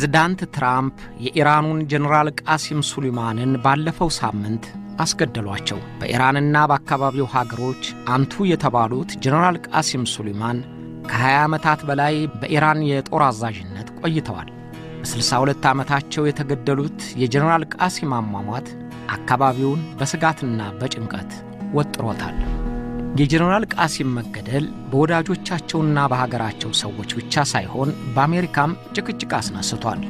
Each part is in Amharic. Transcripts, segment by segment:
ፕሬዝዳንት ትራምፕ የኢራኑን ጀነራል ቃሲም ሱሌይማንን ባለፈው ሳምንት አስገደሏቸው። በኢራንና በአካባቢው ሀገሮች አንቱ የተባሉት ጀነራል ቃሲም ሱሌይማን ከ20 ዓመታት በላይ በኢራን የጦር አዛዥነት ቆይተዋል። በ62 ዓመታቸው የተገደሉት የጀነራል ቃሲም አሟሟት አካባቢውን በስጋትና በጭንቀት ወጥሮታል። የጀነራል ቃሲም መገደል በወዳጆቻቸውና በሀገራቸው ሰዎች ብቻ ሳይሆን በአሜሪካም ጭቅጭቅ አስነስቷል።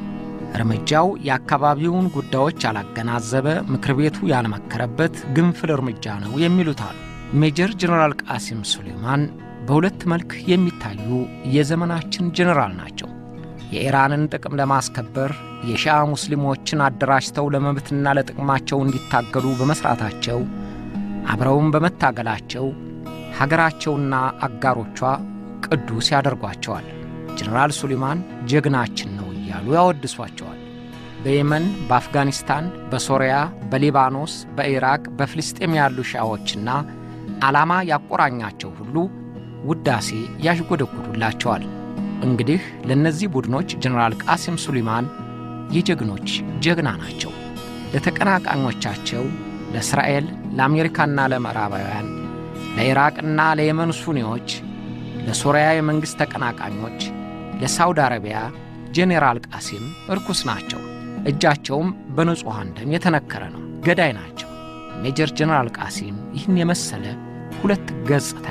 እርምጃው የአካባቢውን ጉዳዮች ያላገናዘበ፣ ምክር ቤቱ ያልመከረበት ግንፍል እርምጃ ነው የሚሉት አሉ። ሜጀር ጀነራል ቃሲም ሱሌይማን በሁለት መልክ የሚታዩ የዘመናችን ጀነራል ናቸው። የኢራንን ጥቅም ለማስከበር የሺዓ ሙስሊሞችን አደራጅተው ለመብትና ለጥቅማቸው እንዲታገሉ በመስራታቸው አብረውም በመታገላቸው ሀገራቸውና አጋሮቿ ቅዱስ ያደርጓቸዋል። ጀነራል ሱሌይማን ጀግናችን ነው እያሉ ያወድሷቸዋል። በየመን፣ በአፍጋኒስታን፣ በሶሪያ፣ በሊባኖስ፣ በኢራቅ፣ በፍልስጤም ያሉ ሺዓዎችና ዓላማ ያቆራኛቸው ሁሉ ውዳሴ ያሽጎደጉዱላቸዋል። እንግዲህ ለነዚህ ቡድኖች ጀነራል ቃሲም ሱሌይማን የጀግኖች ጀግና ናቸው። ለተቀናቃኞቻቸው ለእስራኤል፣ ለአሜሪካና ለምዕራባውያን፣ ለኢራቅና ለየመን ሱኒዎች፣ ለሶሪያ የመንግሥት ተቀናቃኞች፣ ለሳውዲ አረቢያ ጄኔራል ቃሲም እርኩስ ናቸው። እጃቸውም በንጹሐን ደም የተነከረ ነው። ገዳይ ናቸው። ሜጀር ጀነራል ቃሲም ይህን የመሰለ ሁለት ገጽታ።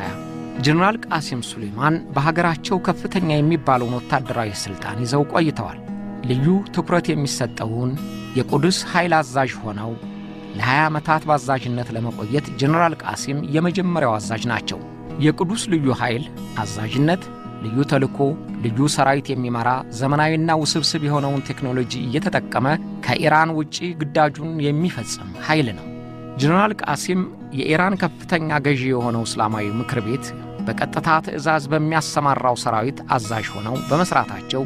ጀነራል ቃሲም ሱሌይማን በሀገራቸው ከፍተኛ የሚባለውን ወታደራዊ ሥልጣን ይዘው ቆይተዋል። ልዩ ትኩረት የሚሰጠውን የቁድስ ኃይል አዛዥ ሆነው ለ20 ዓመታት በአዛዥነት ለመቆየት ጀነራል ቃሲም የመጀመሪያው አዛዥ ናቸው። የቁዱስ ልዩ ኃይል አዛዥነት ልዩ ተልዕኮ፣ ልዩ ሰራዊት የሚመራ ዘመናዊና ውስብስብ የሆነውን ቴክኖሎጂ እየተጠቀመ ከኢራን ውጪ ግዳጁን የሚፈጽም ኃይል ነው። ጀነራል ቃሲም የኢራን ከፍተኛ ገዢ የሆነው እስላማዊ ምክር ቤት በቀጥታ ትዕዛዝ በሚያሰማራው ሰራዊት አዛዥ ሆነው በመስራታቸው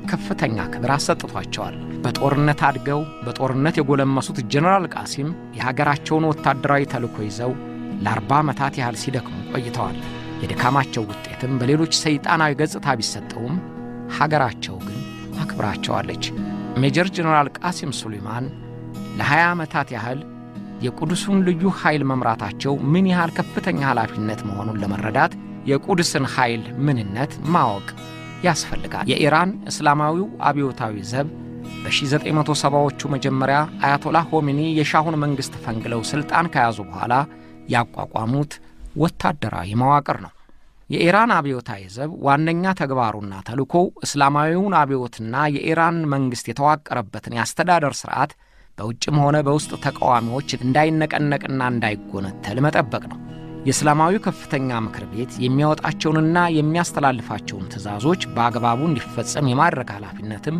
ከፍተኛ ክብር አሰጥቷቸዋል። በጦርነት አድገው በጦርነት የጎለመሱት ጀነራል ቃሲም የሀገራቸውን ወታደራዊ ተልዕኮ ይዘው ለ40 ዓመታት ያህል ሲደክሙ ቆይተዋል። የድካማቸው ውጤትም በሌሎች ሰይጣናዊ ገጽታ ቢሰጠውም ሀገራቸው ግን አክብራቸዋለች። ሜጀር ጀነራል ቃሲም ሱሌይማን ለ20 ዓመታት ያህል የቁድሱን ልዩ ኃይል መምራታቸው ምን ያህል ከፍተኛ ኃላፊነት መሆኑን ለመረዳት የቁድስን ኃይል ምንነት ማወቅ ያስፈልጋል። የኢራን እስላማዊው አብዮታዊ ዘብ በ1970ዎቹ መጀመሪያ አያቶላህ ሆሜኒ የሻሁን መንግሥት ፈንግለው ሥልጣን ከያዙ በኋላ ያቋቋሙት ወታደራዊ መዋቅር ነው። የኢራን አብዮታዊ ዘብ ዋነኛ ተግባሩና ተልዕኮው እስላማዊውን አብዮትና የኢራን መንግሥት የተዋቀረበትን የአስተዳደር ሥርዓት በውጭም ሆነ በውስጥ ተቃዋሚዎች እንዳይነቀነቅና እንዳይጎነተል መጠበቅ ነው። የእስላማዊ ከፍተኛ ምክር ቤት የሚያወጣቸውንና የሚያስተላልፋቸውን ትእዛዞች በአግባቡ እንዲፈጸም የማድረግ ኃላፊነትም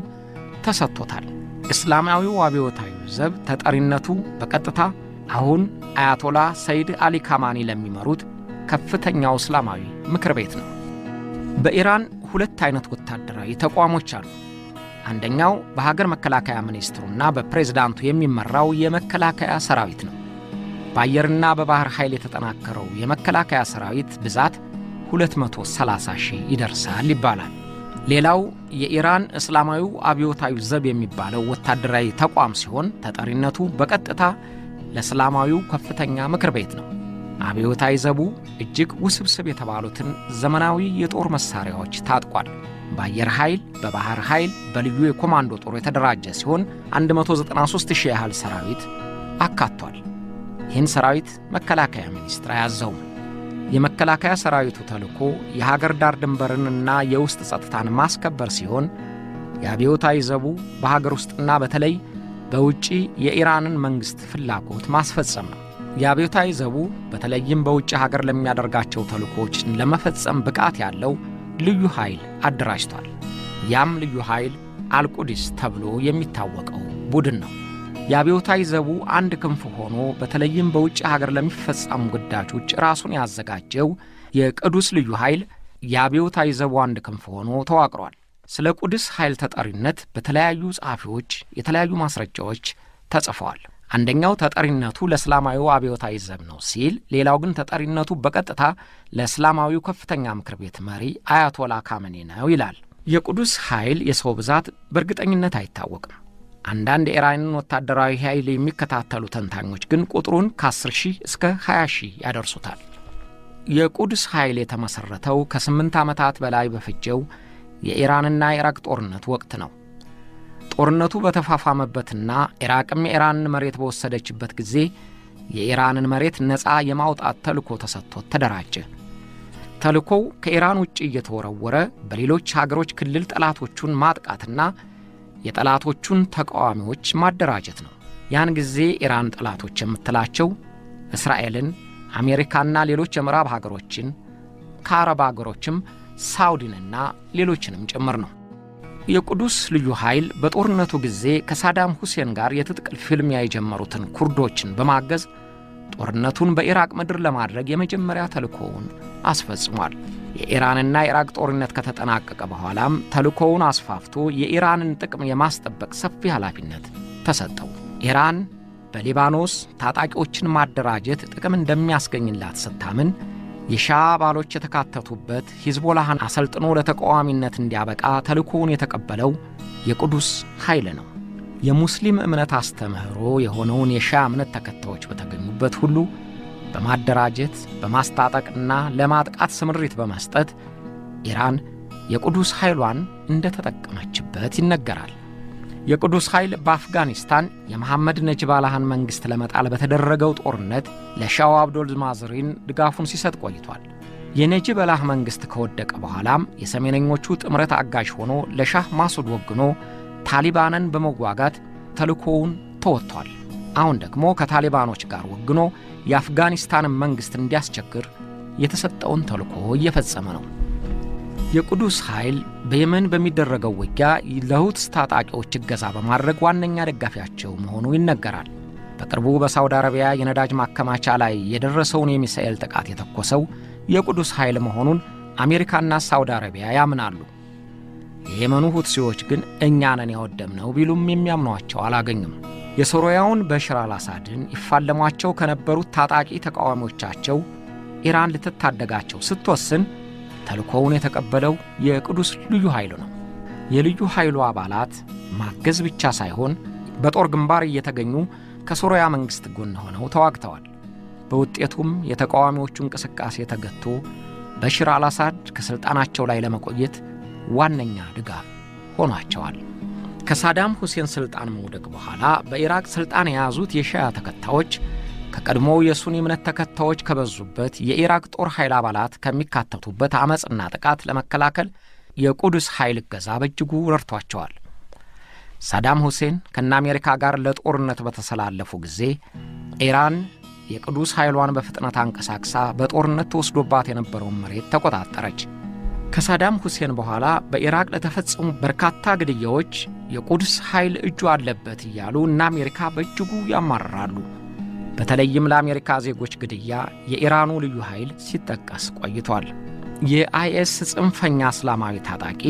ተሰጥቶታል። እስላማዊው አብዮታዊ ዘብ ተጠሪነቱ በቀጥታ አሁን አያቶላ ሰይድ አሊ ካማኒ ለሚመሩት ከፍተኛው እስላማዊ ምክር ቤት ነው። በኢራን ሁለት አይነት ወታደራዊ ተቋሞች አሉ። አንደኛው በሀገር መከላከያ ሚኒስትሩና በፕሬዝዳንቱ የሚመራው የመከላከያ ሰራዊት ነው። በአየርና በባህር ኃይል የተጠናከረው የመከላከያ ሰራዊት ብዛት 230 ሺህ ይደርሳል ይባላል። ሌላው የኢራን እስላማዊው አብዮታዊ ዘብ የሚባለው ወታደራዊ ተቋም ሲሆን ተጠሪነቱ በቀጥታ ለእስላማዊው ከፍተኛ ምክር ቤት ነው። አብዮታዊ ዘቡ እጅግ ውስብስብ የተባሉትን ዘመናዊ የጦር መሳሪያዎች ታጥቋል። በአየር ኃይል፣ በባህር ኃይል፣ በልዩ የኮማንዶ ጦር የተደራጀ ሲሆን 193 ሺህ ያህል ሰራዊት አካቷል። ይህን ሰራዊት መከላከያ ሚኒስትር አያዘውም። የመከላከያ ሰራዊቱ ተልዕኮ የሀገር ዳር ድንበርንና የውስጥ ጸጥታን ማስከበር ሲሆን የአብዮታዊ ዘቡ በሀገር ውስጥና በተለይ በውጪ የኢራንን መንግሥት ፍላጎት ማስፈጸም ነው። የአብዮታዊ ዘቡ በተለይም በውጭ ሀገር ለሚያደርጋቸው ተልዕኮች ለመፈጸም ብቃት ያለው ልዩ ኃይል አደራጅቷል። ያም ልዩ ኃይል አልቁዲስ ተብሎ የሚታወቀው ቡድን ነው። የአብዮታዊ ዘቡ አንድ ክንፍ ሆኖ በተለይም በውጭ ሀገር ለሚፈጸሙ ግዳጆች ራሱን ያዘጋጀው የቅዱስ ልዩ ኃይል የአብዮታዊ ዘቡ አንድ ክንፍ ሆኖ ተዋቅሯል። ስለ ቅዱስ ኃይል ተጠሪነት በተለያዩ ጸሐፊዎች የተለያዩ ማስረጃዎች ተጽፈዋል። አንደኛው ተጠሪነቱ ለእስላማዊው አብዮታዊ ዘብ ነው ሲል፣ ሌላው ግን ተጠሪነቱ በቀጥታ ለእስላማዊው ከፍተኛ ምክር ቤት መሪ አያቶላ ካሜኒ ነው ይላል። የቁዱስ ኃይል የሰው ብዛት በእርግጠኝነት አይታወቅም። አንዳንድ የኢራንን ወታደራዊ ኃይል የሚከታተሉ ተንታኞች ግን ቁጥሩን ከ10,000 እስከ 20,000 ያደርሱታል። የቁዱስ ኃይል የተመሠረተው ከ8 ዓመታት በላይ በፈጀው የኢራንና ኢራቅ ጦርነት ወቅት ነው። ጦርነቱ በተፋፋመበትና ኢራቅም የኢራንን መሬት በወሰደችበት ጊዜ የኢራንን መሬት ነፃ የማውጣት ተልእኮ ተሰጥቶት ተደራጀ። ተልእኮው ከኢራን ውጭ እየተወረወረ በሌሎች ሀገሮች ክልል ጠላቶቹን ማጥቃትና የጠላቶቹን ተቃዋሚዎች ማደራጀት ነው። ያን ጊዜ ኢራን ጠላቶች የምትላቸው እስራኤልን፣ አሜሪካና ሌሎች የምዕራብ ሀገሮችን፣ ከአረብ ሀገሮችም ሳውዲንና ሌሎችንም ጭምር ነው። የቁዱስ ልዩ ኃይል በጦርነቱ ጊዜ ከሳዳም ሁሴን ጋር የትጥቅ ፍልሚያ የጀመሩትን ኩርዶችን በማገዝ ጦርነቱን በኢራቅ ምድር ለማድረግ የመጀመሪያ ተልእኮውን አስፈጽሟል። የኢራንና ኢራቅ ጦርነት ከተጠናቀቀ በኋላም ተልእኮውን አስፋፍቶ የኢራንን ጥቅም የማስጠበቅ ሰፊ ኃላፊነት ተሰጠው። ኢራን በሊባኖስ ታጣቂዎችን ማደራጀት ጥቅም እንደሚያስገኝላት ስታምን የሻህ አባሎች የተካተቱበት ሂዝቦላህን አሰልጥኖ ለተቃዋሚነት እንዲያበቃ ተልእኮውን የተቀበለው የቁዱስ ኃይል ነው። የሙስሊም እምነት አስተምህሮ የሆነውን የሻህ እምነት ተከታዮች በተገኙበት ሁሉ በማደራጀት በማስታጠቅና ለማጥቃት ስምሪት በመስጠት ኢራን የቁዱስ ኃይሏን እንደተጠቀመችበት ይነገራል። የቁዱስ ኃይል በአፍጋኒስታን የመሐመድ ነጅባላህን መንግሥት ለመጣል በተደረገው ጦርነት ለሻህ አብዶል ማዝሪን ድጋፉን ሲሰጥ ቆይቷል። የነጅባላህ መንግሥት ከወደቀ በኋላም የሰሜነኞቹ ጥምረት አጋዥ ሆኖ ለሻህ ማሱድ ወግኖ ታሊባንን በመዋጋት ተልእኮውን ተወጥቷል። አሁን ደግሞ ከታሊባኖች ጋር ወግኖ የአፍጋኒስታንን መንግሥት እንዲያስቸግር የተሰጠውን ተልእኮ እየፈጸመ ነው። የቁዱስ ኃይል በየመን በሚደረገው ውጊያ ለሁቲ ታጣቂዎች እገዛ በማድረግ ዋነኛ ደጋፊያቸው መሆኑ ይነገራል። በቅርቡ በሳውዲ አረቢያ የነዳጅ ማከማቻ ላይ የደረሰውን የሚሳኤል ጥቃት የተኮሰው የቁዱስ ኃይል መሆኑን አሜሪካና ሳውዲ አረቢያ ያምናሉ። የየመኑ ሁቲዎች ግን እኛ ነን ያወደምነው ቢሉም የሚያምኗቸው አላገኙም። የሶሪያውን በሽር አልአሳድን ይፋለሟቸው ከነበሩት ታጣቂ ተቃዋሚዎቻቸው ኢራን ልትታደጋቸው ስትወስን ተልእኮውን የተቀበለው የቁዱስ ልዩ ኃይል ነው። የልዩ ኃይሉ አባላት ማገዝ ብቻ ሳይሆን በጦር ግንባር እየተገኙ ከሶሪያ መንግሥት ጎን ሆነው ተዋግተዋል። በውጤቱም የተቃዋሚዎቹ እንቅስቃሴ ተገትቶ በሽር አልአሳድ ከሥልጣናቸው ላይ ለመቆየት ዋነኛ ድጋፍ ሆኗቸዋል። ከሳዳም ሁሴን ሥልጣን መውደቅ በኋላ በኢራቅ ሥልጣን የያዙት የሺዓ ተከታዮች ከቀድሞው የሱኒ እምነት ተከታዮች ከበዙበት የኢራቅ ጦር ኃይል አባላት ከሚካተቱበት አመፅና ጥቃት ለመከላከል የቁዱስ ኃይል እገዛ በእጅጉ ረድቷቸዋል። ሳዳም ሁሴን ከነ አሜሪካ ጋር ለጦርነት በተሰላለፉ ጊዜ ኢራን የቁዱስ ኃይሏን በፍጥነት አንቀሳቅሳ በጦርነት ተወስዶባት የነበረውን መሬት ተቆጣጠረች። ከሳዳም ሁሴን በኋላ በኢራቅ ለተፈጸሙ በርካታ ግድያዎች የቁዱስ ኃይል እጁ አለበት እያሉ እና አሜሪካ በእጅጉ ያማርራሉ። በተለይም ለአሜሪካ ዜጎች ግድያ የኢራኑ ልዩ ኃይል ሲጠቀስ ቆይቷል። የአይኤስ ጽንፈኛ እስላማዊ ታጣቂ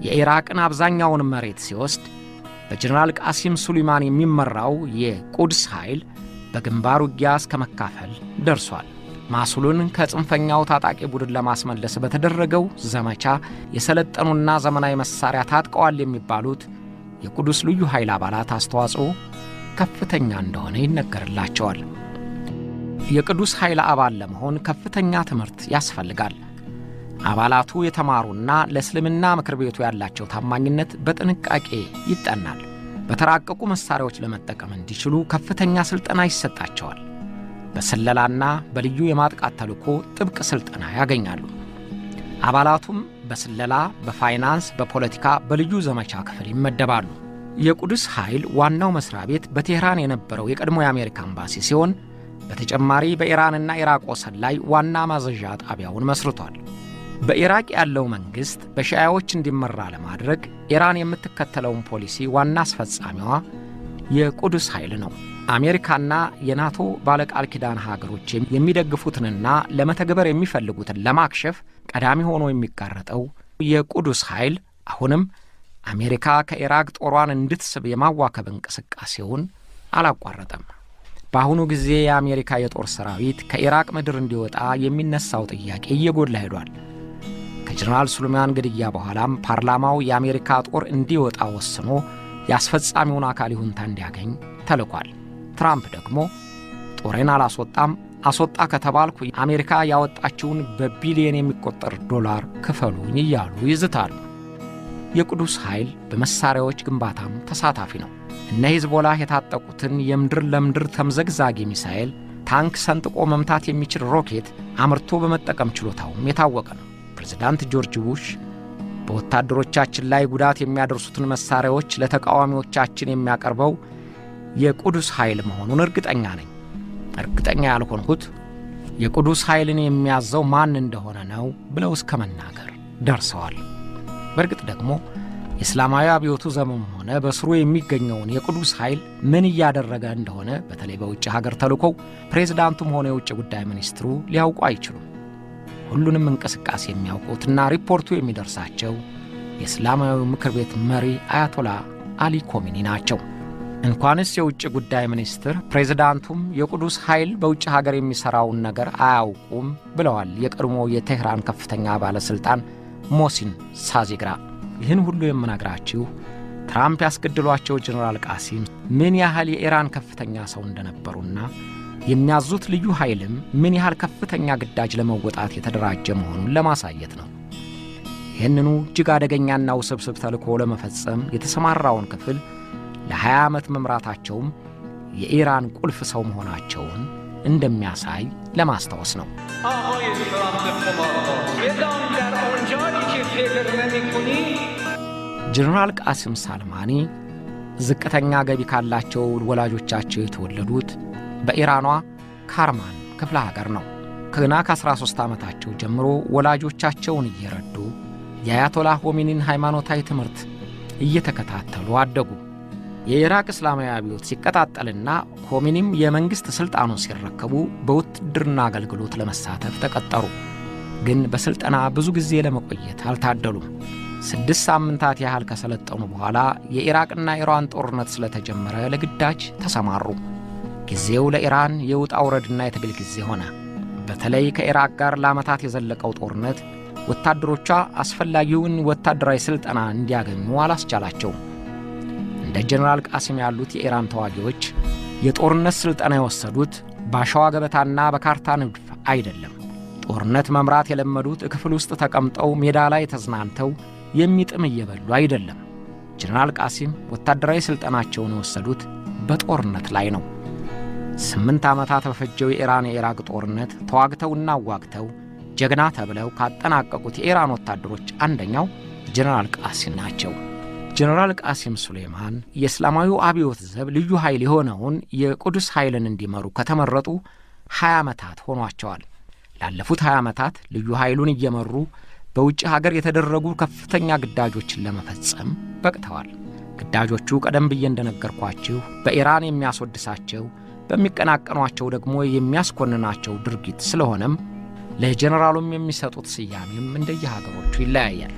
የኢራቅን አብዛኛውን መሬት ሲወስድ በጀነራል ቃሲም ሱሌይማን የሚመራው የቁዱስ ኃይል በግንባር ውጊያ እስከ መካፈል ደርሷል። ማሱሉን ከጽንፈኛው ታጣቂ ቡድን ለማስመለስ በተደረገው ዘመቻ የሰለጠኑና ዘመናዊ መሳሪያ ታጥቀዋል የሚባሉት የቁዱስ ልዩ ኃይል አባላት አስተዋጽኦ ከፍተኛ እንደሆነ ይነገርላቸዋል። የቁዱስ ኃይል አባል ለመሆን ከፍተኛ ትምህርት ያስፈልጋል። አባላቱ የተማሩና ለእስልምና ምክር ቤቱ ያላቸው ታማኝነት በጥንቃቄ ይጠናል። በተራቀቁ መሳሪያዎች ለመጠቀም እንዲችሉ ከፍተኛ ሥልጠና ይሰጣቸዋል። በስለላና በልዩ የማጥቃት ተልእኮ ጥብቅ ሥልጠና ያገኛሉ። አባላቱም በስለላ፣ በፋይናንስ፣ በፖለቲካ፣ በልዩ ዘመቻ ክፍል ይመደባሉ። የቁዱስ ኃይል ዋናው መስሪያ ቤት በቴህራን የነበረው የቀድሞ የአሜሪካ ኤምባሲ ሲሆን በተጨማሪ በኢራንና ኢራቅ ወሰን ላይ ዋና ማዘዣ ጣቢያውን መስርቷል። በኢራቅ ያለው መንግሥት በሺዓዎች እንዲመራ ለማድረግ ኢራን የምትከተለውን ፖሊሲ ዋና አስፈጻሚዋ የቁዱስ ኃይል ነው። አሜሪካና የናቶ ባለቃል ኪዳን ሀገሮች የሚደግፉትንና ለመተግበር የሚፈልጉትን ለማክሸፍ ቀዳሚ ሆኖ የሚጋረጠው የቁዱስ ኃይል አሁንም አሜሪካ ከኢራቅ ጦሯን እንድትስብ የማዋከብ እንቅስቃሴውን አላቋረጠም። በአሁኑ ጊዜ የአሜሪካ የጦር ሰራዊት ከኢራቅ ምድር እንዲወጣ የሚነሳው ጥያቄ እየጎላ ሄዷል። ከጀነራል ሱሌማን ግድያ በኋላም ፓርላማው የአሜሪካ ጦር እንዲወጣ ወስኖ ያስፈጻሚውን አካል ይሁንታ እንዲያገኝ ተልኳል። ትራምፕ ደግሞ ጦሬን አላስወጣም፣ አስወጣ ከተባልኩ አሜሪካ ያወጣችውን በቢሊየን የሚቆጠር ዶላር ክፈሉኝ እያሉ ይዝታሉ። የቅዱስ ኃይል በመሳሪያዎች ግንባታም ተሳታፊ ነው። እነ ሂዝቦላህ የታጠቁትን የምድር ለምድር ተምዘግዛጊ ሚሳኤል፣ ታንክ ሰንጥቆ መምታት የሚችል ሮኬት አምርቶ በመጠቀም ችሎታውም የታወቀ ነው። ፕሬዝዳንት ጆርጅ ቡሽ በወታደሮቻችን ላይ ጉዳት የሚያደርሱትን መሳሪያዎች ለተቃዋሚዎቻችን የሚያቀርበው የቅዱስ ኃይል መሆኑን እርግጠኛ ነኝ። እርግጠኛ ያልሆንኩት የቅዱስ ኃይልን የሚያዘው ማን እንደሆነ ነው ብለው እስከ መናገር ደርሰዋል። በእርግጥ ደግሞ የእስላማዊ አብዮቱ ዘመም ሆነ በስሩ የሚገኘውን የቅዱስ ኃይል ምን እያደረገ እንደሆነ በተለይ በውጭ ሀገር ተልኮው ፕሬዝዳንቱም ሆነ የውጭ ጉዳይ ሚኒስትሩ ሊያውቁ አይችሉም። ሁሉንም እንቅስቃሴ የሚያውቁትና ሪፖርቱ የሚደርሳቸው የእስላማዊ ምክር ቤት መሪ አያቶላ አሊ ኮሚኒ ናቸው። እንኳንስ የውጭ ጉዳይ ሚኒስትር ፕሬዝዳንቱም የቅዱስ ኃይል በውጭ ሀገር የሚሠራውን ነገር አያውቁም ብለዋል የቀድሞ የቴህራን ከፍተኛ ባለሥልጣን ሞሲን ሳዚግራ። ይህን ሁሉ የምነግራችሁ ትራምፕ ያስገድሏቸው ጀነራል ቃሲም ምን ያህል የኢራን ከፍተኛ ሰው እንደነበሩና የሚያዙት ልዩ ኃይልም ምን ያህል ከፍተኛ ግዳጅ ለመወጣት የተደራጀ መሆኑን ለማሳየት ነው። ይህንኑ እጅግ አደገኛና ውስብስብ ተልእኮ ለመፈጸም የተሰማራውን ክፍል ለ20 ዓመት መምራታቸውም የኢራን ቁልፍ ሰው መሆናቸውን እንደሚያሳይ ለማስታወስ ነው። ጀነራል ቃሲም ሳልማኒ ዝቅተኛ ገቢ ካላቸው ወላጆቻቸው የተወለዱት በኢራኗ ካርማን ክፍለ ሀገር ነው። ገና ከ13 ዓመታቸው ጀምሮ ወላጆቻቸውን እየረዱ የአያቶላህ ኾሜኒን ሃይማኖታዊ ትምህርት እየተከታተሉ አደጉ። የኢራቅ እስላማዊ አብዮት ሲቀጣጠልና ኾሜኒም የመንግሥት ሥልጣኑን ሲረከቡ በውትድርና አገልግሎት ለመሳተፍ ተቀጠሩ። ግን በሥልጠና ብዙ ጊዜ ለመቆየት አልታደሉም። 6 ሳምንታት ያህል ከሰለጠኑ በኋላ የኢራቅና ኢራን ጦርነት ስለተጀመረ ለግዳጅ ተሰማሩ። ጊዜው ለኢራን የውጣ ውረድና የትግል ጊዜ ሆነ። በተለይ ከኢራቅ ጋር ለዓመታት የዘለቀው ጦርነት ወታደሮቿ አስፈላጊውን ወታደራዊ ሥልጠና እንዲያገኙ አላስቻላቸውም። እንደ ጀነራል ቃሲም ያሉት የኢራን ተዋጊዎች የጦርነት ሥልጠና የወሰዱት በአሸዋ ገበታና በካርታ ንድፍ አይደለም። ጦርነት መምራት የለመዱት ክፍል ውስጥ ተቀምጠው ሜዳ ላይ ተዝናንተው የሚጥም እየበሉ አይደለም። ጀነራል ቃሲም ወታደራዊ ሥልጠናቸውን የወሰዱት በጦርነት ላይ ነው። 8 ዓመታት በፈጀው የኢራቅ ጦርነት ተዋግተውና ዋግተው ጀግና ተብለው ካጠናቀቁት የኢራን ወታደሮች አንደኛው ጀነራል ቃሲም ናቸው። ጀነራል ቃሲም ሱሌማን የእስላማዊው አብዮት ዘብ ልዩ ኃይል የሆነውን የቅዱስ ኃይልን እንዲመሩ ከተመረጡ 20 ዓመታት ሆኗቸዋል። ላለፉት 20 ዓመታት ልዩ ኃይሉን እየመሩ በውጭ ሀገር የተደረጉ ከፍተኛ ግዳጆችን ለመፈጸም በቅተዋል። ግዳጆቹ ቀደም ብዬ እንደነገርኳችሁ በኢራን የሚያስወድሳቸው፣ በሚቀናቀኗቸው ደግሞ የሚያስኮንናቸው ድርጊት ስለሆነም ለጀነራሉም የሚሰጡት ስያሜም እንደየሀገሮቹ ይለያያል።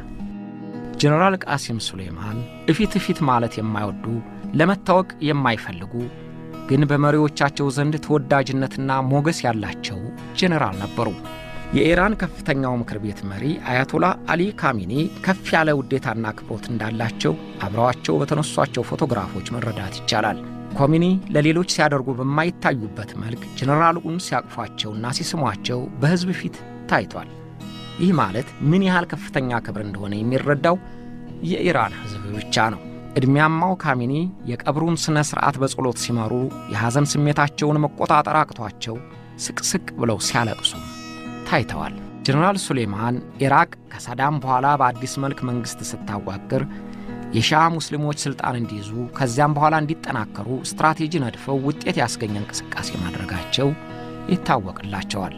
ጀነራል ቃሲም ሱሌማን እፊት ማለት የማይወዱ፣ ለመታወቅ የማይፈልጉ ግን በመሪዎቻቸው ዘንድ ተወዳጅነትና ሞገስ ያላቸው ጀነራል ነበሩ። የኢራን ከፍተኛው ምክር ቤት መሪ አያቶላ አሊ ካሚኒ ከፍ ያለ ውዴታና አክብሮት እንዳላቸው አብረዋቸው በተነሷቸው ፎቶግራፎች መረዳት ይቻላል። ኮሚኒ ለሌሎች ሲያደርጉ በማይታዩበት መልክ ጀነራሉን ሲያቅፏቸውና ሲስሟቸው በሕዝብ ፊት ታይቷል። ይህ ማለት ምን ያህል ከፍተኛ ክብር እንደሆነ የሚረዳው የኢራን ሕዝብ ብቻ ነው። ዕድሜያማው ካሚኒ የቀብሩን ሥነ ሥርዓት በጸሎት ሲመሩ የሐዘን ስሜታቸውን መቆጣጠር አቅቷቸው ስቅስቅ ብለው ሲያለቅሱ ታይተዋል። ጀነራል ሱሌማን ኢራቅ ከሳዳም በኋላ በአዲስ መልክ መንግሥት ስታዋቅር የሺዓ ሙስሊሞች ሥልጣን እንዲይዙ ከዚያም በኋላ እንዲጠናከሩ ስትራቴጂ ነድፈው ውጤት ያስገኘ እንቅስቃሴ ማድረጋቸው ይታወቅላቸዋል።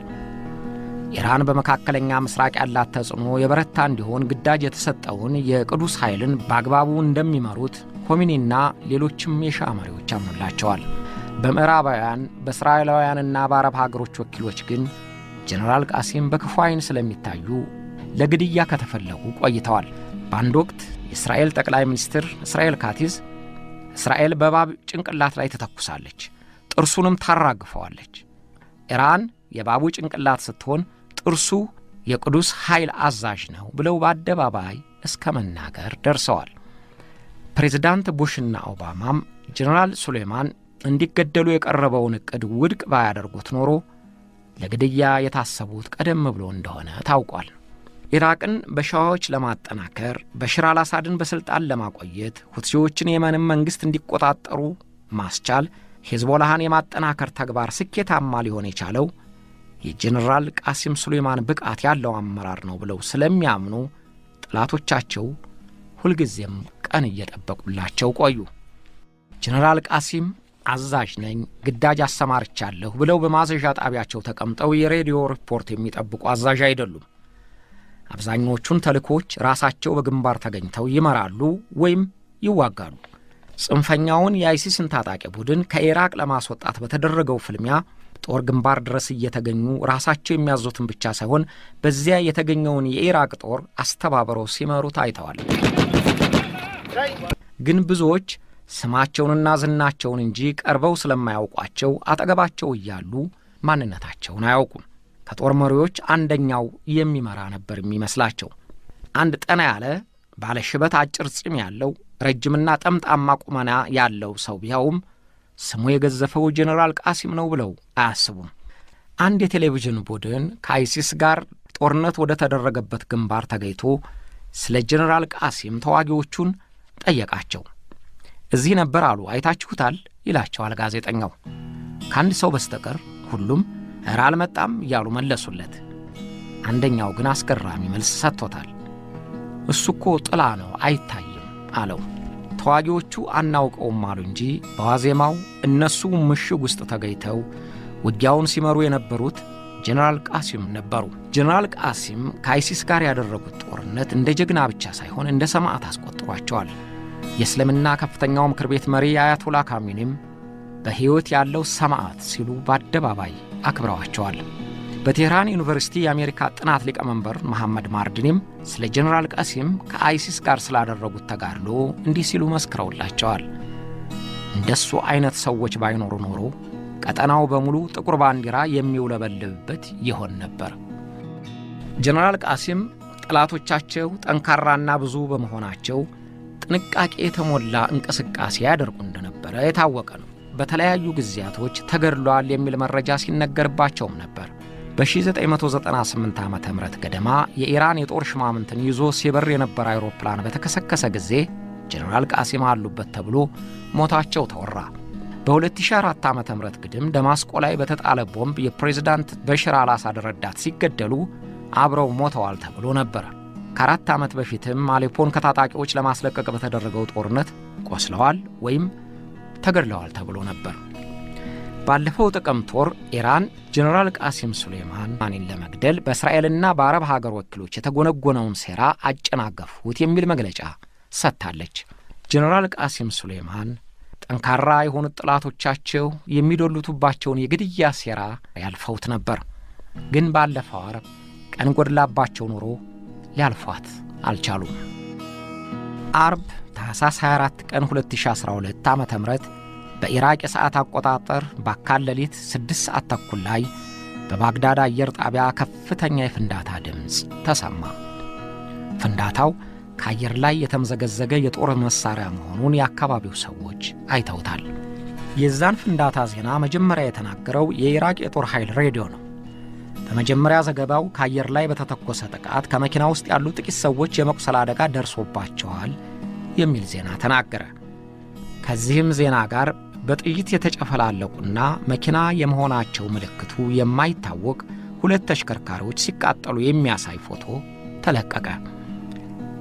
ኢራን በመካከለኛ ምስራቅ ያላት ተጽዕኖ የበረታ እንዲሆን ግዳጅ የተሰጠውን የቅዱስ ኃይልን በአግባቡ እንደሚመሩት ኾሜኒና ሌሎችም የሺዓ መሪዎች አምኑላቸዋል። በምዕራባውያን በእስራኤላውያንና በአረብ ሀገሮች ወኪሎች ግን ጀነራል ቃሲም በክፉ ዓይን ስለሚታዩ ለግድያ ከተፈለጉ ቆይተዋል። በአንድ ወቅት የእስራኤል ጠቅላይ ሚኒስትር እስራኤል ካቲዝ እስራኤል በእባብ ጭንቅላት ላይ ትተኩሳለች፣ ጥርሱንም ታራግፈዋለች። ኢራን የእባቡ ጭንቅላት ስትሆን ጥርሱ የቅዱስ ኃይል አዛዥ ነው ብለው በአደባባይ እስከ መናገር ደርሰዋል። ፕሬዝዳንት ቡሽና ኦባማም ጀነራል ሱሌይማን እንዲገደሉ የቀረበውን ዕቅድ ውድቅ ባያደርጉት ኖሮ ለግድያ የታሰቡት ቀደም ብሎ እንደሆነ ታውቋል። ኢራቅን በሻዎች ለማጠናከር፣ በሽር አልአሳድን በሥልጣን ለማቆየት፣ ሁቲዎችን የመንን መንግሥት እንዲቆጣጠሩ ማስቻል፣ ሄዝቦላህን የማጠናከር ተግባር ስኬታማ ሊሆን የቻለው የጀነራል ቃሲም ሱሌይማን ብቃት ያለው አመራር ነው ብለው ስለሚያምኑ ጠላቶቻቸው ሁልጊዜም ቀን እየጠበቁላቸው ቆዩ። ጀነራል ቃሲም አዛዥ ነኝ፣ ግዳጅ አሰማርቻለሁ ብለው በማዘዣ ጣቢያቸው ተቀምጠው የሬዲዮ ሪፖርት የሚጠብቁ አዛዥ አይደሉም። አብዛኞቹን ተልእኮች ራሳቸው በግንባር ተገኝተው ይመራሉ ወይም ይዋጋሉ። ጽንፈኛውን የአይሲስን ታጣቂ ቡድን ከኢራቅ ለማስወጣት በተደረገው ፍልሚያ ጦር ግንባር ድረስ እየተገኙ ራሳቸው የሚያዙትን ብቻ ሳይሆን በዚያ የተገኘውን የኢራቅ ጦር አስተባብረው ሲመሩ ታይተዋል። ግን ብዙዎች ስማቸውንና ዝናቸውን እንጂ ቀርበው ስለማያውቋቸው አጠገባቸው እያሉ ማንነታቸውን አያውቁም። ከጦር መሪዎች አንደኛው የሚመራ ነበር የሚመስላቸው። አንድ ጠና ያለ ባለሽበት አጭር ፂም ያለው ረጅምና ጠምጣማ ቁመና ያለው ሰው ቢያውም ስሙ የገዘፈው ጀነራል ቃሲም ነው ብለው አያስቡም። አንድ የቴሌቪዥን ቡድን ከአይሲስ ጋር ጦርነት ወደ ተደረገበት ግንባር ተገኝቶ ስለ ጀነራል ቃሲም ተዋጊዎቹን ጠየቃቸው። እዚህ ነበር አሉ፣ አይታችሁታል ይላቸዋል ጋዜጠኛው። ከአንድ ሰው በስተቀር ሁሉም እረ አልመጣም እያሉ መለሱለት። አንደኛው ግን አስገራሚ መልስ ሰጥቶታል። እሱ እኮ ጥላ ነው አይታይም አለው። ተዋጊዎቹ አናውቀውም አሉ እንጂ በዋዜማው እነሱ ምሽግ ውስጥ ተገኝተው ውጊያውን ሲመሩ የነበሩት ጀነራል ቃሲም ነበሩ። ጀነራል ቃሲም ከአይሲስ ጋር ያደረጉት ጦርነት እንደ ጀግና ብቻ ሳይሆን እንደ ሰማዕት አስቆጥሯቸዋል። የእስልምና ከፍተኛው ምክር ቤት መሪ አያቶላ ካሚኒም በሕይወት ያለው ሰማዕት ሲሉ በአደባባይ አክብረዋቸዋል። በቴህራን ዩኒቨርሲቲ የአሜሪካ ጥናት ሊቀመንበር መሐመድ ማርድኒም ስለ ጀነራል ቃሲም ከአይሲስ ጋር ስላደረጉት ተጋድሎ እንዲህ ሲሉ መስክረውላቸዋል። እንደሱ አይነት ሰዎች ባይኖሩ ኖሮ ቀጠናው በሙሉ ጥቁር ባንዲራ የሚውለበልብበት ይሆን ነበር። ጀነራል ቃሲም ጠላቶቻቸው ጠንካራና ብዙ በመሆናቸው ጥንቃቄ የተሞላ እንቅስቃሴ ያደርጉ እንደነበረ የታወቀ ነው። በተለያዩ ጊዜያቶች ተገድሏል የሚል መረጃ ሲነገርባቸውም ነበር። በ1998 ዓመተ ምህረት ገደማ የኢራን የጦር ሽማምንትን ይዞ ሲበር የነበረ አይሮፕላን በተከሰከሰ ጊዜ ጀነራል ቃሲም አሉበት ተብሎ ሞታቸው ተወራ። በ2004 ዓመተ ምህረት ግድም ደማስቆ ላይ በተጣለ ቦምብ የፕሬዝዳንት በሽር አልአሳድ ረዳት ሲገደሉ አብረው ሞተዋል ተብሎ ነበር። ከ4 ዓመት በፊትም አሌፖን ከታጣቂዎች ለማስለቀቅ በተደረገው ጦርነት ቆስለዋል ወይም ተገድለዋል ተብሎ ነበር። ባለፈው ጥቅምት ወር ኢራን ጀነራል ቃሲም ሱሌይማንን ለመግደል በእስራኤልና በአረብ ሀገር ወኪሎች የተጎነጎነውን ሴራ አጨናገፉት የሚል መግለጫ ሰጥታለች። ጀነራል ቃሲም ሱሌይማን ጠንካራ የሆኑት ጠላቶቻቸው የሚዶሉቱባቸውን የግድያ ሴራ ያልፈውት ነበር። ግን ባለፈው ዓርብ ቀን ጎድላባቸው ኖሮ ሊያልፏት አልቻሉም። ዓርብ ታኅሳስ 24 ቀን 2012 ዓመተ ምህረት በኢራቅ የሰዓት አቆጣጠር ባካል ሌሊት 6 ሰዓት ተኩል ላይ በባግዳድ አየር ጣቢያ ከፍተኛ የፍንዳታ ድምፅ ተሰማ። ፍንዳታው ከአየር ላይ የተምዘገዘገ የጦር መሳሪያ መሆኑን የአካባቢው ሰዎች አይተውታል። የዛን ፍንዳታ ዜና መጀመሪያ የተናገረው የኢራቅ የጦር ኃይል ሬዲዮ ነው። በመጀመሪያ ዘገባው ከአየር ላይ በተተኮሰ ጥቃት ከመኪና ውስጥ ያሉ ጥቂት ሰዎች የመቁሰል አደጋ ደርሶባቸዋል የሚል ዜና ተናገረ። ከዚህም ዜና ጋር በጥይት የተጨፈላለቁና መኪና የመሆናቸው ምልክቱ የማይታወቅ 2 ተሽከርካሪዎች ሲቃጠሉ የሚያሳይ ፎቶ ተለቀቀ።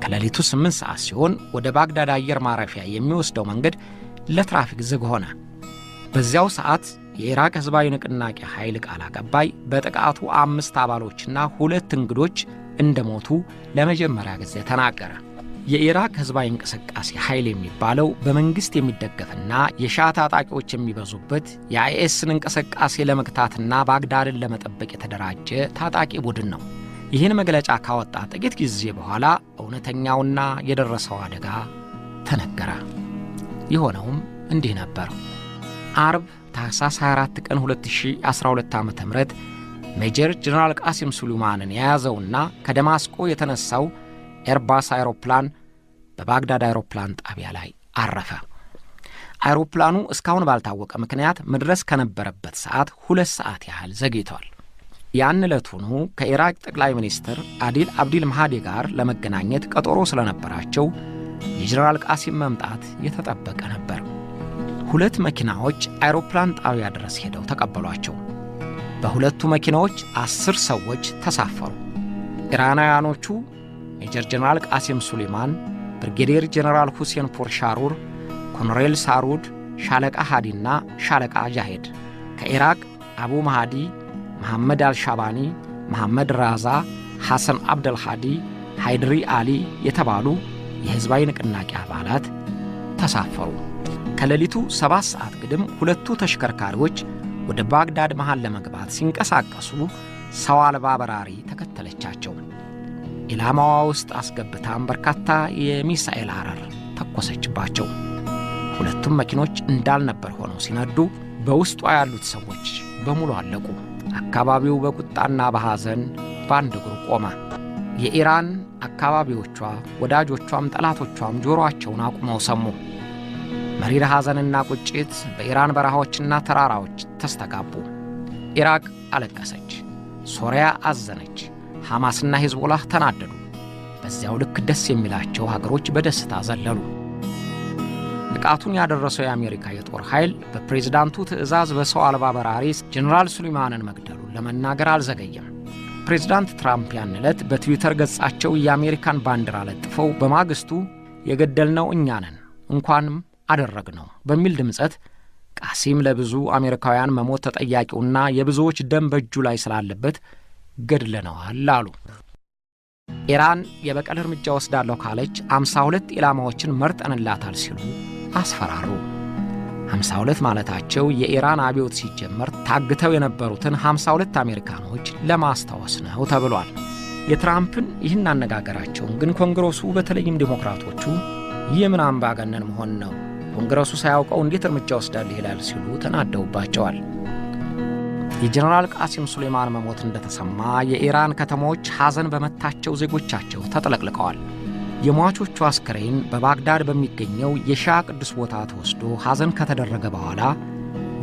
ከሌሊቱ 8 ሰዓት ሲሆን ወደ ባግዳድ አየር ማረፊያ የሚወስደው መንገድ ለትራፊክ ዝግ ሆነ። በዚያው ሰዓት የኢራቅ ሕዝባዊ ንቅናቄ ኃይል ቃል አቀባይ በጥቃቱ 5 አባሎችና 2 እንግዶች እንደሞቱ ለመጀመሪያ ጊዜ ተናገረ። የኢራቅ ሕዝባዊ እንቅስቃሴ ኃይል የሚባለው በመንግሥት የሚደገፍና የሺዓ ታጣቂዎች የሚበዙበት የአይኤስን እንቅስቃሴ ለመግታትና ባግዳድን ለመጠበቅ የተደራጀ ታጣቂ ቡድን ነው። ይህን መግለጫ ካወጣ ጥቂት ጊዜ በኋላ እውነተኛውና የደረሰው አደጋ ተነገረ። የሆነውም እንዲህ ነበር። ዓርብ ታኅሳስ 24 ቀን 2012 ዓ.ም ሜጀር ጀነራል ቃሲም ሱሌይማንን የያዘውና ከደማስቆ የተነሳው ኤርባስ አይሮፕላን በባግዳድ አይሮፕላን ጣቢያ ላይ አረፈ። አይሮፕላኑ እስካሁን ባልታወቀ ምክንያት መድረስ ከነበረበት ሰዓት 2 ሰዓት ያህል ዘግይቷል። ያን ዕለቱኑ ከኢራቅ ጠቅላይ ሚኒስትር አዲል አብዲል ማህዲ ጋር ለመገናኘት ቀጠሮ ስለነበራቸው የጀነራል ቃሲም መምጣት የተጠበቀ ነበር። 2 መኪናዎች አይሮፕላን ጣቢያ ድረስ ሄደው ተቀበሏቸው። በሁለቱ መኪናዎች 10 ሰዎች ተሳፈሩ። ኢራናውያኖቹ ሜጀር ጀነራል ቃሲም ሱሌይማን፣ ብርጌዴር ጀነራል ሁሴን ፖርሻሩር፣ ኮሎኔል ሳሩድ፣ ሻለቃ ሃዲና ሻለቃ ጃሄድ፣ ከኢራቅ አቡ ማህዲ፣ መሐመድ አልሻባኒ፣ መሐመድ ራዛ፣ ሐሰን አብደል ሃዲ፣ ሃይድሪ አሊ የተባሉ የሕዝባዊ ንቅናቄ አባላት ተሳፈሩ። ከሌሊቱ 7 ሰዓት ግድም 2ቱ ተሽከርካሪዎች ወደ ባግዳድ መሃል ለመግባት ሲንቀሳቀሱ ሰው አልባ በራሪ ተከተለቻቸው። ኢላማዋ ውስጥ አስገብታም በርካታ የሚሳኤል አረር ተኮሰችባቸው። 2ቱም መኪኖች እንዳልነበር ሆነው ሲነዱ በውስጧ ያሉት ሰዎች በሙሉ አለቁ። አካባቢው በቁጣና በሐዘን በአንድ እግሩ ቆመ። የኢራን አካባቢዎቿ ወዳጆቿም ጠላቶቿም ጆሮአቸውን አቁመው ሰሙ። መሪር ሐዘንና ቁጭት በኢራን በረሃዎችና ተራራዎች ተስተጋቡ። ኢራቅ አለቀሰች፣ ሶሪያ አዘነች፣ ሐማስና ሂዝቦላህ ተናደዱ። በዚያው ልክ ደስ የሚላቸው ሀገሮች በደስታ ዘለሉ። ጥቃቱን ያደረሰው የአሜሪካ የጦር ኃይል በፕሬዝዳንቱ ትዕዛዝ በሰው አልባ በራሪ ጀነራል ሱሌይማንን መግደሉን ለመናገር አልዘገየም። ፕሬዝዳንት ትራምፕ ያን ዕለት በትዊተር ገጻቸው የአሜሪካን ባንዲራ ለጥፈው በማግስቱ የገደልነው እኛ ነን እንኳንም አደረግነው በሚል ድምጸት ቃሲም ለብዙ አሜሪካውያን መሞት ተጠያቂውና የብዙዎች ደም በእጁ ላይ ስላለበት ገድለነዋል አሉ። ኢራን የበቀል እርምጃ ወስዳለሁ ካለች 52 ኢላማዎችን መርጠንላታል ሲሉ አስፈራሩ። 52 ማለታቸው የኢራን አብዮት ሲጀመር ታግተው የነበሩትን 52 አሜሪካኖች ለማስታወስ ነው ተብሏል። የትራምፕን ይህን አነጋገራቸውን ግን ኮንግረሱ በተለይም ዲሞክራቶቹ የምን አምባገነን መሆን ነው፣ ኮንግረሱ ሳያውቀው እንዴት እርምጃ ወስዳል ይላል ሲሉ ተናደውባቸዋል። የጀነራል ቃሲም ሱሌይማን መሞት እንደተሰማ የኢራን ከተሞች ሐዘን በመታቸው ዜጎቻቸው ተጥለቅልቀዋል። የሟቾቹ አስከሬን በባግዳድ በሚገኘው የሺዓ ቅዱስ ቦታ ተወስዶ ሐዘን ከተደረገ በኋላ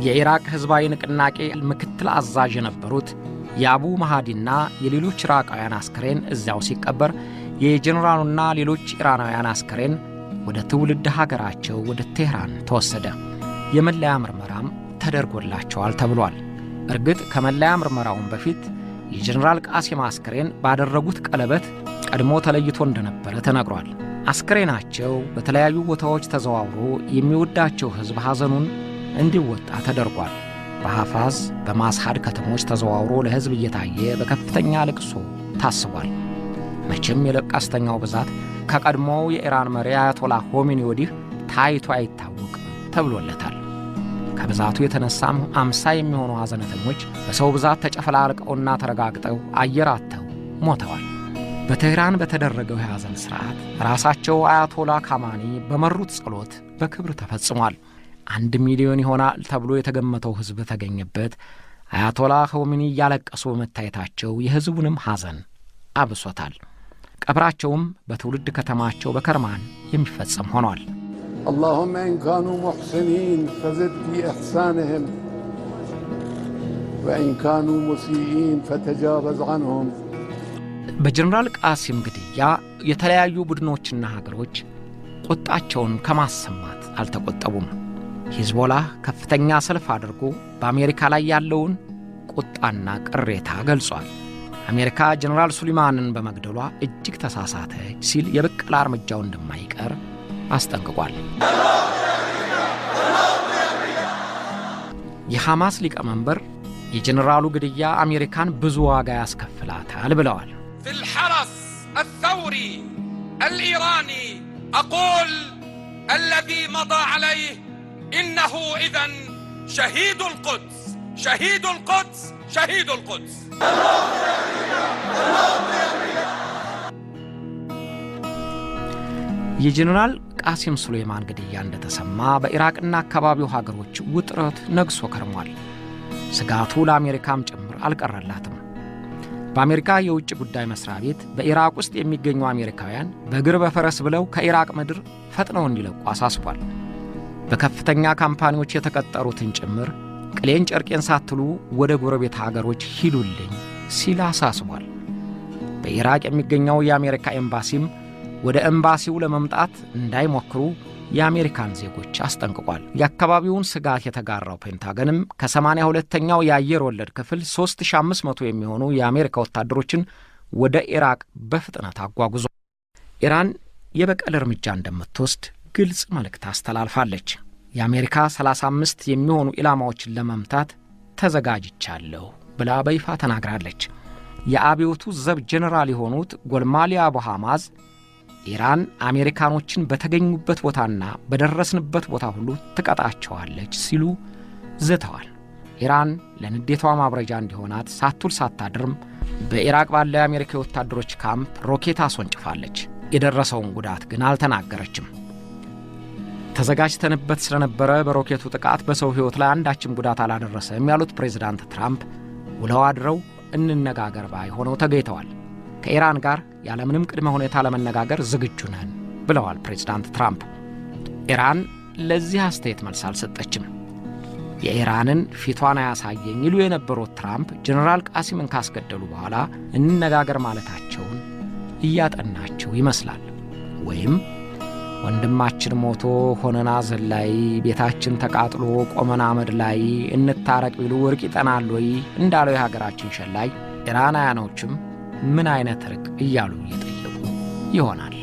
የኢራቅ ሕዝባዊ ንቅናቄ ምክትል አዛዥ የነበሩት የአቡ ማህዲና የሌሎች ኢራቃውያን አስከሬን እዚያው ሲቀበር የጀነራሉና ሌሎች ኢራናውያን አስከሬን ወደ ትውልድ ሀገራቸው ወደ ቴህራን ተወሰደ። የመለያ ምርመራም ተደርጎላቸዋል ተብሏል። እርግጥ ከመለያ ምርመራውን በፊት የጀነራል ቃሲም አስከሬን ባደረጉት ቀለበት ቀድሞ ተለይቶ እንደነበረ ተነግሯል። አስከሬናቸው በተለያዩ ቦታዎች ተዘዋውሮ የሚወዳቸው ሕዝብ ሐዘኑን እንዲወጣ ተደርጓል። በሐፋዝ በማስሃድ ከተሞች ተዘዋውሮ ለሕዝብ እየታየ በከፍተኛ ልቅሶ ታስቧል። መቼም የለቀስተኛው ብዛት ከቀድሞው የኢራን መሪ አያቶላህ ሆሜኒ ወዲህ ታይቶ አይታወቅም ተብሎለታል። ከብዛቱ የተነሳም 50 የሚሆኑ ሐዘነተኞች በሰው ብዛት ተጨፈላልቀውና ተረጋግጠው አየር አጥተው ሞተዋል። በቴህራን በተደረገው የሐዘን ሥርዓት ራሳቸው አያቶላህ ካማኒ በመሩት ጸሎት በክብር ተፈጽሟል። 1 ሚሊዮን ይሆናል ተብሎ የተገመተው ሕዝብ ተገኘበት። አያቶላህ ሆሜኒ እያለቀሱ በመታየታቸው የሕዝቡንም ሐዘን አብሶታል። ቀብራቸውም በትውልድ ከተማቸው በከርማን የሚፈጸም ሆኗል። اللهم إن كانوا محسنين فزد في إحسانهم وإن كانوا مسيئين فتجاوز عنهم። በጀነራል ቃሲም ግድያ የተለያዩ ቡድኖችና ሀገሮች ቁጣቸውን ከማሰማት አልተቆጠቡም። ሂዝቦላህ ከፍተኛ ሰልፍ አድርጎ በአሜሪካ ላይ ያለውን ቁጣና ቅሬታ ገልጿል። አሜሪካ ጀነራል ሱሌይማንን በመግደሏ እጅግ ተሳሳተች ሲል የበቀል እርምጃው እንደማይቀር አስጠንቅቋል። የሐማስ ሊቀመንበር የጀነራሉ ግድያ አሜሪካን ብዙ ዋጋ ያስከፍላታል ብለዋል። في الحرس الثوري الإيراني أقول الذي مضى عليه إنه إذن شهيد القدس شهيد القدس شهيد القدس. የጀነራል ቃሲም ሱሌይማን ግድያ እንደተሰማ በኢራቅና አካባቢው ሀገሮች ውጥረት ነግሶ ከርሟል። ስጋቱ ለአሜሪካም ጭምር አልቀረላትም። በአሜሪካ የውጭ ጉዳይ መስሪያ ቤት በኢራቅ ውስጥ የሚገኙ አሜሪካውያን በእግር በፈረስ ብለው ከኢራቅ ምድር ፈጥነው እንዲለቁ አሳስቧል። በከፍተኛ ካምፓኒዎች የተቀጠሩትን ጭምር ቅሌን ጨርቄን ሳትሉ ወደ ጎረቤት ሀገሮች ሂዱልኝ ሲል አሳስቧል። በኢራቅ የሚገኘው የአሜሪካ ኤምባሲም ወደ ኤምባሲው ለመምጣት እንዳይሞክሩ የአሜሪካን ዜጎች አስጠንቅቋል። የአካባቢውን ስጋት የተጋራው ፔንታገንም ከ82ኛው የአየር ወለድ ክፍል 3500 የሚሆኑ የአሜሪካ ወታደሮችን ወደ ኢራቅ በፍጥነት አጓጉዟል። ኢራን የበቀል እርምጃ እንደምትወስድ ግልጽ መልእክት አስተላልፋለች። የአሜሪካ 35 የሚሆኑ ኢላማዎችን ለመምታት ተዘጋጅቻለሁ ብላ በይፋ ተናግራለች። የአብዮቱ ዘብ ጄኔራል የሆኑት ጎልማሊ አቡ ሐማዝ ኢራን አሜሪካኖችን በተገኙበት ቦታና በደረስንበት ቦታ ሁሉ ትቀጣቸዋለች ሲሉ ዝተዋል። ኢራን ለንዴቷ ማብረጃ እንዲሆናት ሳትውል ሳታድርም በኢራቅ ባለ የአሜሪካ ወታደሮች ካምፕ ሮኬት አስወንጭፋለች። የደረሰውን ጉዳት ግን አልተናገረችም። ተዘጋጅተንበት ስለነበረ በሮኬቱ ጥቃት በሰው ሕይወት ላይ አንዳችም ጉዳት አላደረሰም ያሉት ፕሬዝዳንት ትራምፕ ውለው አድረው እንነጋገር ባይ ሆነው ተገኝተዋል። ከኢራን ጋር ያለምንም ቅድመ ሁኔታ ለመነጋገር ዝግጁ ነን ብለዋል ፕሬዝዳንት ትራምፕ። ኢራን ለዚህ አስተያየት መልስ አልሰጠችም። የኢራንን ፊቷን አያሳየኝ ይሉ የነበሩት ትራምፕ ጀነራል ቃሲምን ካስገደሉ በኋላ እንነጋገር ማለታቸውን እያጠናቸው ይመስላል። ወይም ወንድማችን ሞቶ ሆነና ዘላይ ቤታችን ተቃጥሎ ቆመና አመድ ላይ እንታረቅ ቢሉ ወርቅ ይጠናል ወይ እንዳለው የሀገራችን ሸላይ ኢራናውያኖችም ምን አይነት ርቅ እያሉ እየጠየቁ ይሆናል።